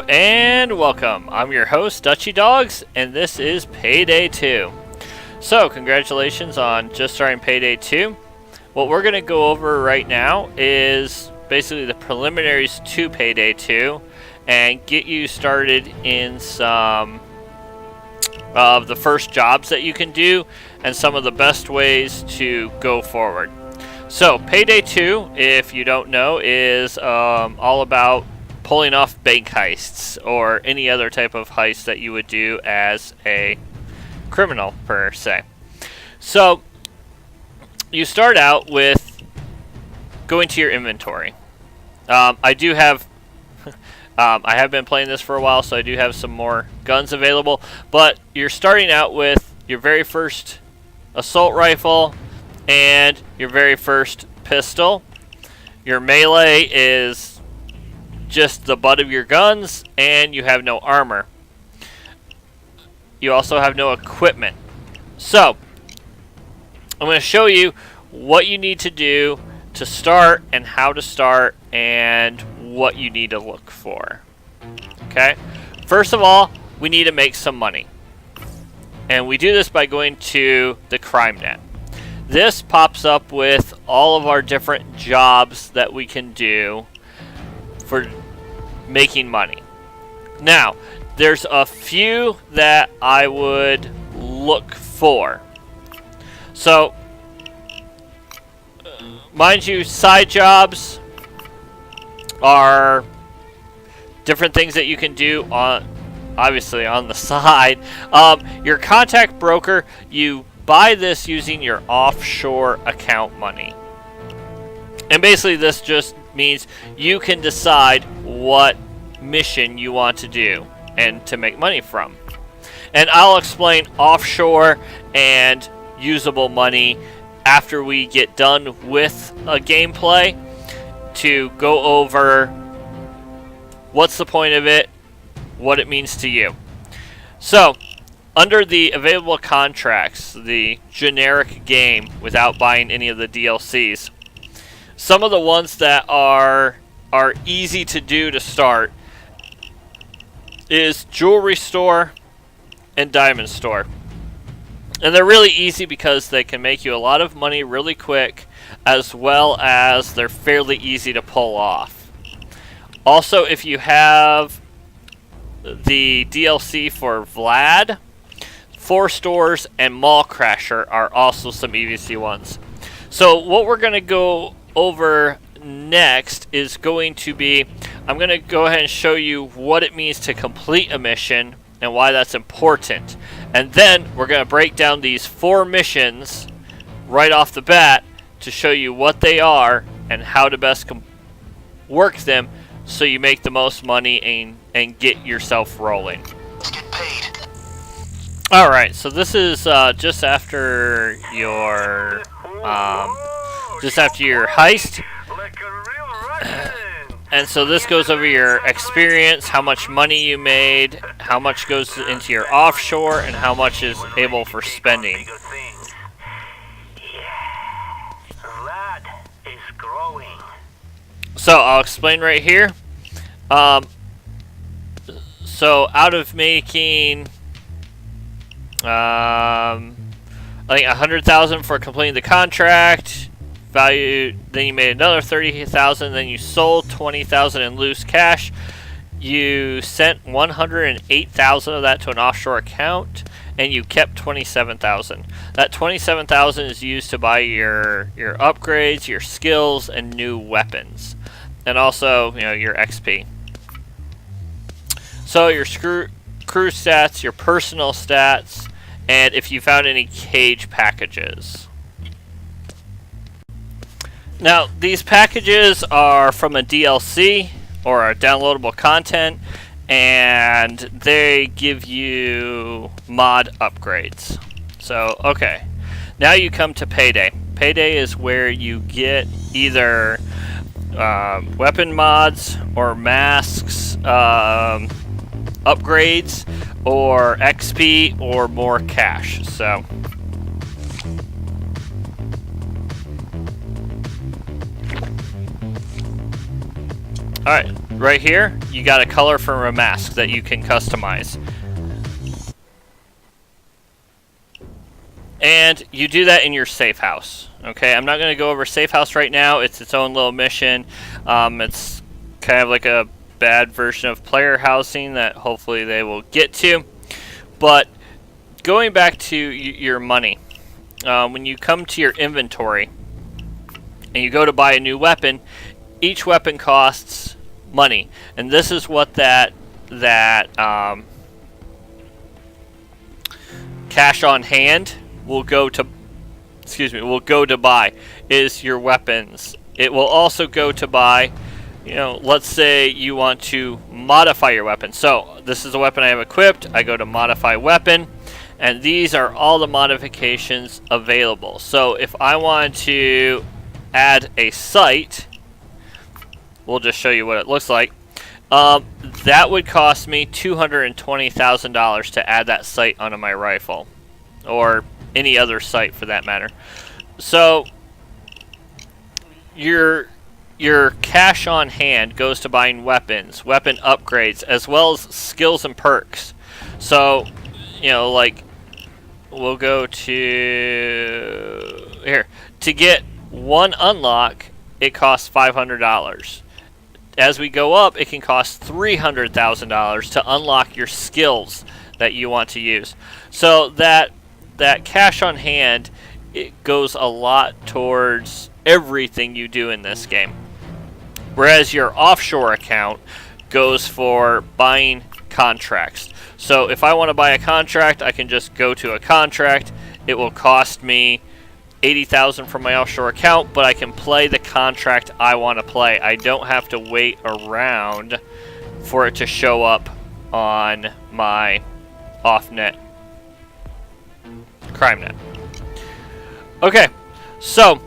And welcome. I'm your host, Dutchy Dogs, and this is Payday 2. So, congratulations on just starting Payday 2. What we're going to go over right now is basically the preliminaries to Payday 2 and get you started in some of the first jobs that you can do and some of the best ways to go forward. So, Payday 2, if you don't know, is all about pulling off bank heists or any other type of heist that you would do as a criminal, per se. So, you start out with going to your inventory. I do have I have been playing this for a while, so I do have some more guns available, but you're starting out with your very first assault rifle and your very first pistol. Your melee is just the butt of your guns, and you have no armor. You also have no equipment. So, I'm going to show you what you need to do to start and how to start and what you need to look for. Okay? First of all, we need to make some money. And we do this by going to the crime net. This pops up with all of our different jobs that we can do for making money. Now, there's a few that I would look for. So, mind you, side jobs are different things that you can do on, obviously, on the side. Your contact broker, you buy this using your offshore account money. And basically this just means you can decide what mission you want to do and to make money from. And I'll explain offshore and usable money after we get done with a gameplay to go over what's the point of it, what it means to you. So, under the available contracts, the generic game without buying any of the DLCs, some of the ones that are easy to do to start is jewelry store and diamond store. And they're really easy because they can make you a lot of money really quick, as well as they're fairly easy to pull off. Also, if you have the DLC for Vlad, 4 stores and Mall Crasher are also some easy ones. So what we're going to go over next is going to be, I'm going to go ahead and show you what it means to complete a mission and why that's important. And then we're going to break down these 4 missions right off the bat to show you what they are and how to best work them so you make the most money and get yourself rolling. Let's get paid. Alright, so this is just after your heist. And so this goes over your experience, how much money you made, how much goes into your offshore, and how much is able for spending. So I'll explain right here. So out of making I think 100,000 for completing the contract value, then you made another 30,000, then you sold 20,000 in loose cash. You sent 108,000 of that to an offshore account, and you kept 27,000. That 27,000 is used to buy your upgrades, your skills, and new weapons, and also your XP. So your crew stats, your personal stats, and if you found any cage packages. Now, these packages are from a DLC or a downloadable content, and they give you mod upgrades. So, okay. Now you come to Payday. Payday is where you get either weapon mods or masks, upgrades, or XP, or more cash. So, alright, right here, you got a color from a mask that you can customize. And you do that in your safe house. Okay, I'm not going to go over safe house right now. It's its own little mission. It's kind of like a bad version of player housing that hopefully they will get to. But going back to your money, when you come to your inventory and you go to buy a new weapon, each weapon costs money, and this is what that cash on hand will go to buy is your weapons. It will also go to buy, let's say you want to modify your weapon. So this is a weapon I have equipped. I go to modify weapon, and these are all the modifications available. So if I want to add a sight, we'll just show you what it looks like. That would cost me $220,000 to add that sight onto my rifle, or any other sight for that matter. So your cash on hand goes to buying weapons, weapon upgrades, as well as skills and perks. So, like, we'll go to here. To get one unlock, it costs $500. As we go up, it can cost $300,000 to unlock your skills that you want to use. So that cash on hand, it goes a lot towards everything you do in this game. Whereas your offshore account goes for buying contracts. So if I want to buy a contract, I can just go to a contract. It will cost me $80,000 from my offshore account, but I can play the contract I want to play. I don't have to wait around for it to show up on my off-net crime net. Okay, so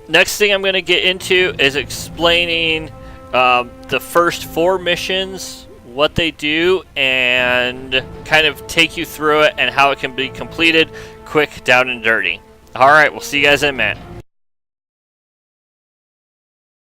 next thing I'm going to get into is explaining the first 4 missions, what they do, and kind of take you through it and how it can be completed quick, down, and dirty. Alright, we'll see you guys in a minute.